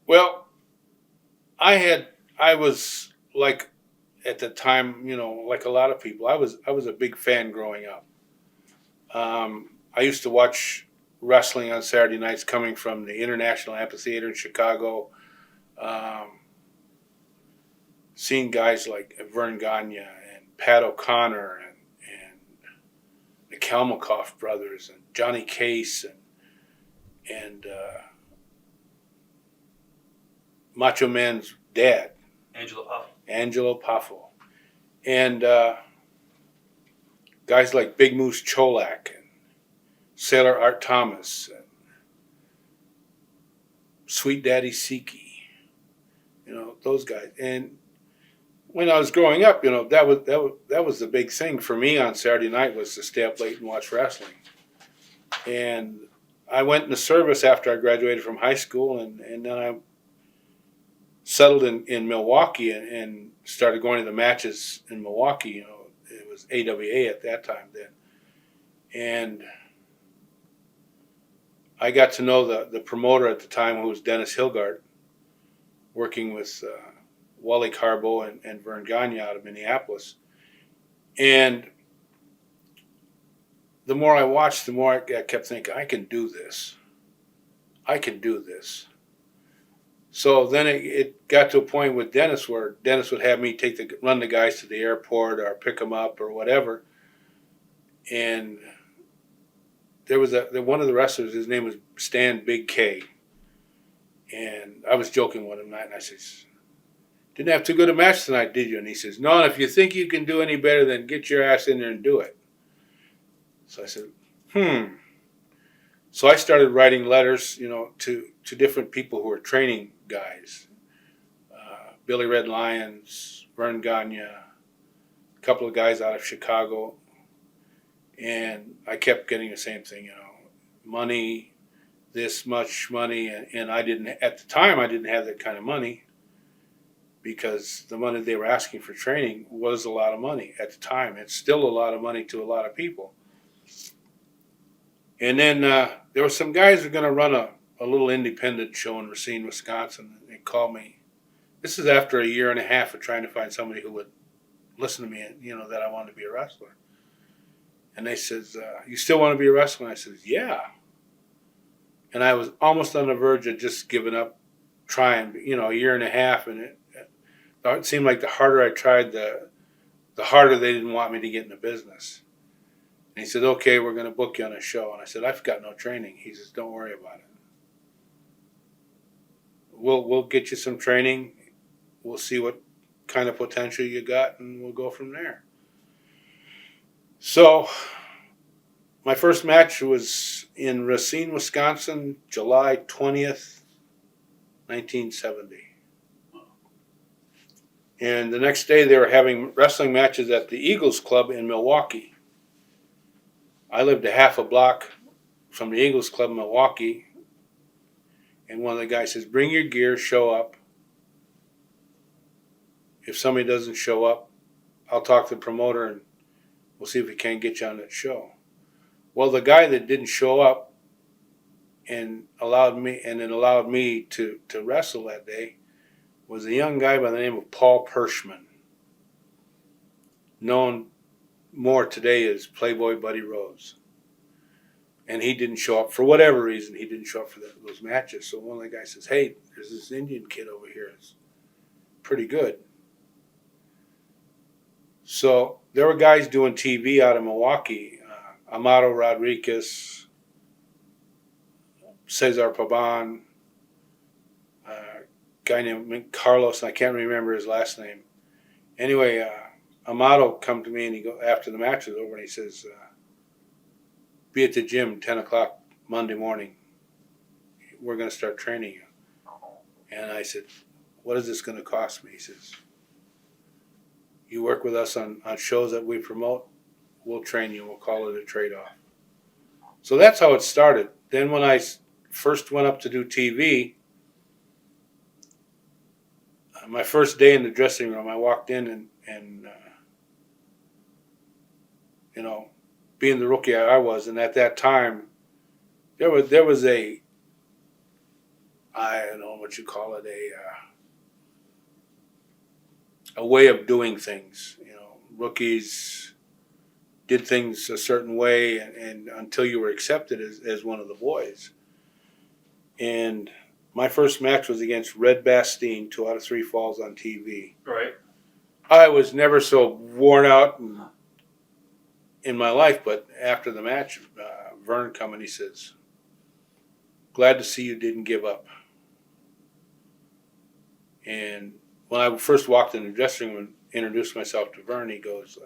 Well, I was like at the time, like a lot of people, I was a big fan growing up. I used to watch wrestling on Saturday nights coming from the International Amphitheater in Chicago. Um, Seeing guys like Verne Gagne and Pat O'Connor and the Kalmakoff brothers and Johnny Case and Macho Man's dad, Angelo Poffo, and guys like Big Moose Cholak and Sailor Art Thomas and Sweet Daddy Siki, those guys. And when I was growing up, that was the big thing for me on Saturday night was to stay up late and watch wrestling. And I went into service after I graduated from high school, and then I settled in Milwaukee and started going to the matches in Milwaukee. It was AWA at that time then, and I got to know the promoter at the time, who was Dennis Hilgard, working with Wally Carbo and Verne Gagne out of Minneapolis. And the more I watched, the more I kept thinking, I can do this. I can do this. So then it got to a point with Dennis where Dennis would have me run the guys to the airport or pick them up or whatever. And there was one of the wrestlers, his name was Stan Big K. And I was joking with him that night, and I says, "Didn't have too good a match tonight, did you?" And he says, "No, and if you think you can do any better, then get your ass in there and do it." So I said, So I started writing letters, to different people who were training guys. Billy Red Lyons, Verne Gagne, a couple of guys out of Chicago. And I kept getting the same thing, money, this much money. And I didn't, at the time, I didn't have that kind of money, because the money they were asking for training was a lot of money at the time. It's still a lot of money to a lot of people. And then there were some guys who were going to run a little independent show in Racine, Wisconsin. They called me. This is after a year and a half of trying to find somebody who would listen to me, that I wanted to be a wrestler. And they says, "You still want to be a wrestler?" And I says, "Yeah." And I was almost on the verge of just giving up trying, a year and a half. And it seemed like the harder I tried, the harder they didn't want me to get in the business. And he said, "Okay, we're going to book you on a show." And I said, "I've got no training." He says, "Don't worry about it. We'll get you some training. We'll see what kind of potential you got, and we'll go from there." So my first match was in Racine, Wisconsin, July 20th, 1970. And the next day they were having wrestling matches at the Eagles Club in Milwaukee. I lived a half a block from the Eagles Club in Milwaukee. And one of the guys says, "Bring your gear, show up. If somebody doesn't show up, I'll talk to the promoter and we'll see if we can get you on that show." Well, the guy that didn't show up and allowed me to wrestle that day was a young guy by the name of Paul Pershman, known more today as Playboy Buddy Rose. And he didn't show up for whatever reason. He didn't show up for those matches. So one of the guys says, "Hey, there's this Indian kid over here. It's pretty good." So there were guys doing TV out of Milwaukee. Amado Rodriguez, Cesar Paban, a guy named Carlos, and I can't remember his last name. Anyway, Amado come to me and after the match was over, and he says, "Be at the gym 10 o'clock Monday morning. We're going to start training you." And I said, "What is this going to cost me?" He says, "You work with us on shows that we promote, we'll train you, we'll call it a trade-off." So that's how it started. Then when I first went up to do TV, my first day in the dressing room, I walked in and being the rookie I was, and at that time, there was a I don't know what you call it, a way of doing things. Rookies did things a certain way, and until you were accepted as one of the boys. And my first match was against Red Bastien, 2 out of 3 falls on TV. Right. I was never so worn out in my life, but after the match, Verne come and he says, "Glad to see you didn't give up." And when I first walked in the dressing room and introduced myself to Verne, he goes,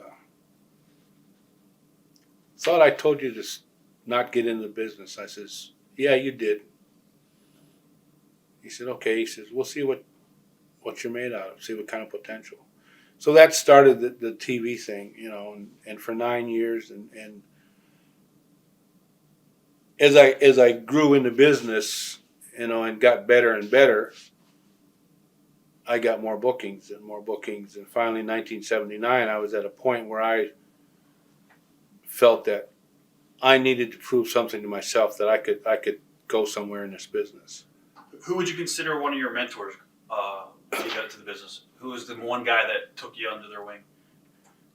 "Thought I told you to not get into the business." I says, "Yeah, you did." He said, "Okay." He says, "We'll see what you're made out of, see what kind of potential." So that started the TV thing, and for 9 years, and as I grew in the business, and got better and better, I got more bookings, and finally in 1979, I was at a point where I felt that I needed to prove something to myself, that I could go somewhere in this business. Who would you consider one of your mentors when you got into the business? Who was the one guy that took you under their wing?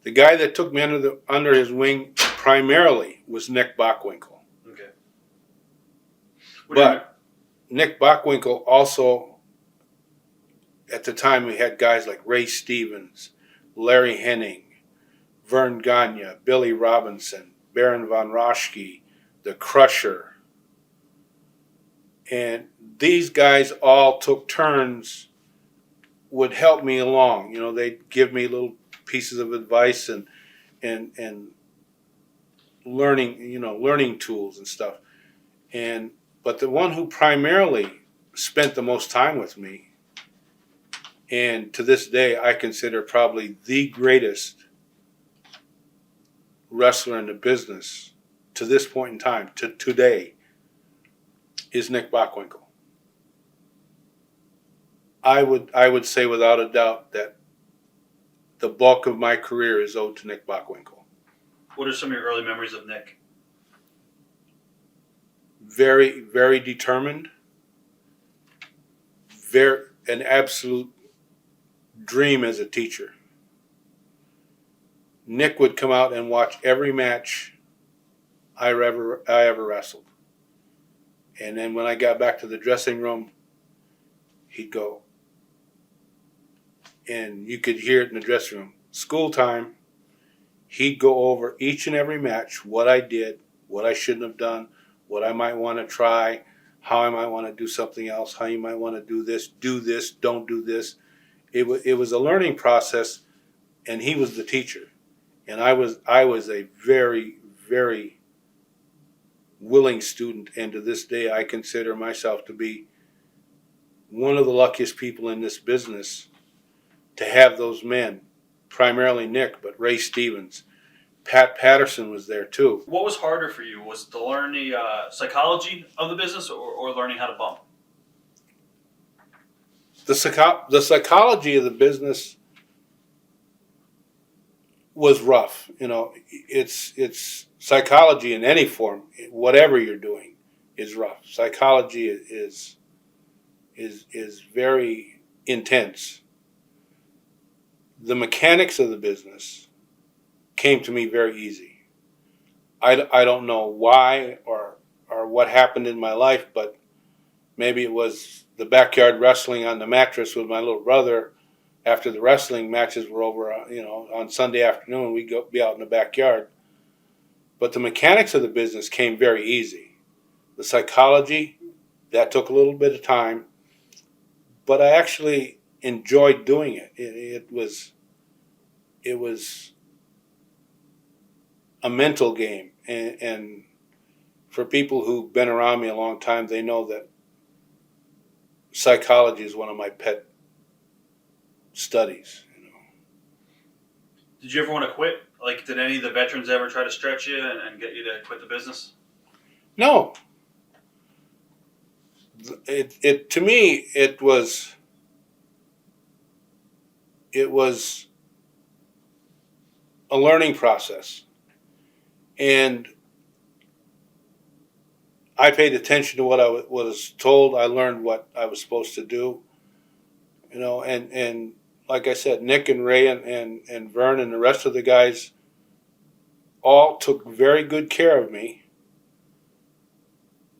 The guy that took me under his wing primarily was Nick Bockwinkel. Okay. But Nick Bockwinkel also, at the time, we had guys like Ray Stevens, Larry Henning, Verne Gagne, Billy Robinson, Baron von Raschke, the Crusher. And these guys all took turns, would help me along. They'd give me little pieces of advice and learning tools and stuff. But the one who primarily spent the most time with me, and to this day I consider probably the greatest wrestler in the business to this point in time, to today, is Nick Bockwinkel. I would say without a doubt that the bulk of my career is owed to Nick Bockwinkel. What are some of your early memories of Nick? Very, very determined. An absolute dream as a teacher. Nick would come out and watch every match I ever wrestled. And then when I got back to the dressing room, he'd go, and you could hear it in the dressing room. School time, he'd go over each and every match, what I did, what I shouldn't have done, what I might want to try, how I might want to do something else, how you might want to do this, don't do this. It was a learning process, and he was the teacher. And I was a very, very willing student, and to this day I consider myself to be one of the luckiest people in this business to have those men, primarily Nick, but Ray Stevens. Pat Patterson was there too. What was harder for you? Was to learn the psychology of the business or learning how to bump? The psychology of the business was rough. It's psychology in any form, whatever you're doing, is rough. Psychology is very intense. The mechanics of the business came to me very easy. I don't know why or what happened in my life, but maybe it was the backyard wrestling on the mattress with my little brother. After the wrestling matches were over, on Sunday afternoon, we'd be out in the backyard. But the mechanics of the business came very easy. The psychology, that took a little bit of time, but I actually enjoyed doing it. It was a mental game, and for people who've been around me a long time, they know that psychology is one of my pet studies. Did you ever want to quit? Like, did any of the veterans ever try to stretch you and get you to quit the business? No. To me, it was a learning process. And I paid attention to what I was told. I learned what I was supposed to do. You know, and like I said, Nick and Ray and Verne and the rest of the guys all took very good care of me.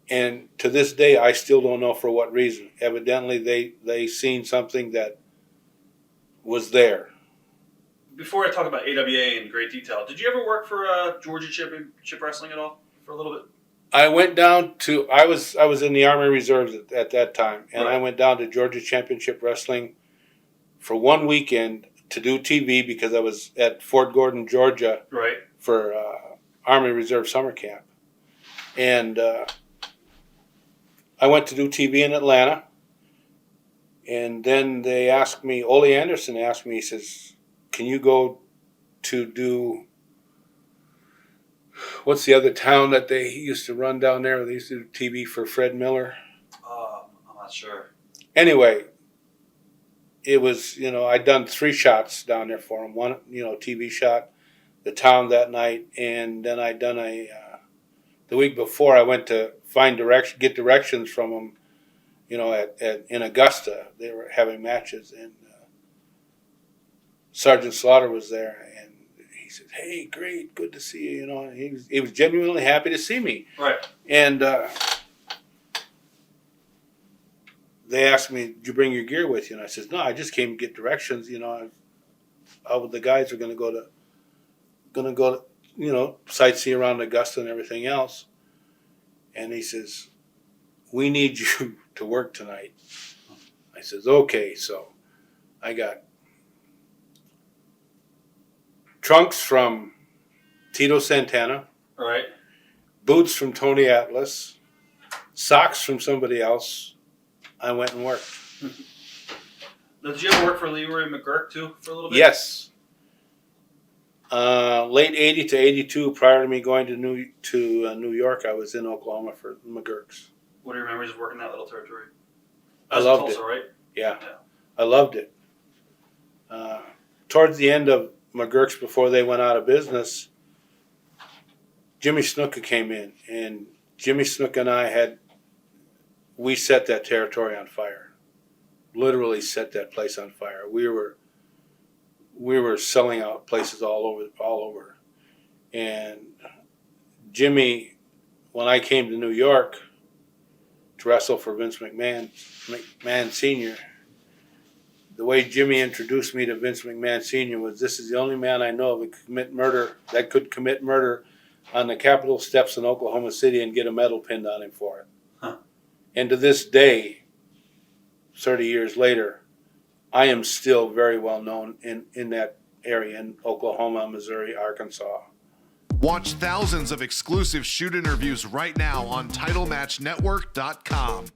And to this day, I still don't know for what reason. Evidently, they seen something that was there. Before I talk about AWA in great detail, did you ever work for Georgia Championship Wrestling at all for a little bit? I went down to I was in the Army Reserves at that time, and Right. I went down to Georgia Championship Wrestling for one weekend to do TV because I was at Fort Gordon, Georgia, Right. for Army Reserve summer camp, and I went to do TV in Atlanta, and then they asked me. Ole Anderson asked me. He says, "Can you go to do?" What's the other town that they used to run down there? They used to do TV for Fred Miller. I'm not sure. Anyway, it was, I'd done 3 shots down there for him. One, TV shot, the town that night, and then I'd done the week before I went to get directions from him, in Augusta. They were having matches, and Sergeant Slaughter was there, and he said, "Hey, great, good to see you." And he was genuinely happy to see me. Right. And they asked me, "Did you bring your gear with you?" And I said, "No, I just came to get directions. The guys are going to go, sightsee around Augusta and everything else." And he says, "We need you to work tonight." I says, "Okay." So I got trunks from Tito Santana, All right. boots from Tony Atlas, socks from somebody else. I went and worked. Did you ever work for Leroy McGurk too for a little bit? Yes. Late 80 to 82, prior to me going to New York, I was in Oklahoma for McGurk's. What are your memories of working that little territory? I loved Tulsa, it. Right? Yeah, Yeah. I loved it. Towards the end of McGurk's, before they went out of business, Jimmy Snuka came in, and Jimmy Snuka and we set that territory on fire. Literally set that place on fire. We were selling out places all over. And Jimmy, when I came to New York to wrestle for Vince McMahon Sr., the way Jimmy introduced me to Vince McMahon Sr. was, "This is the only man I know that could commit murder on the Capitol steps in Oklahoma City and get a medal pinned on him for it." Huh. And to this day, 30 years later, I am still very well known in that area, in Oklahoma, Missouri, Arkansas. Watch thousands of exclusive shoot interviews right now on TitleMatchNetwork.com.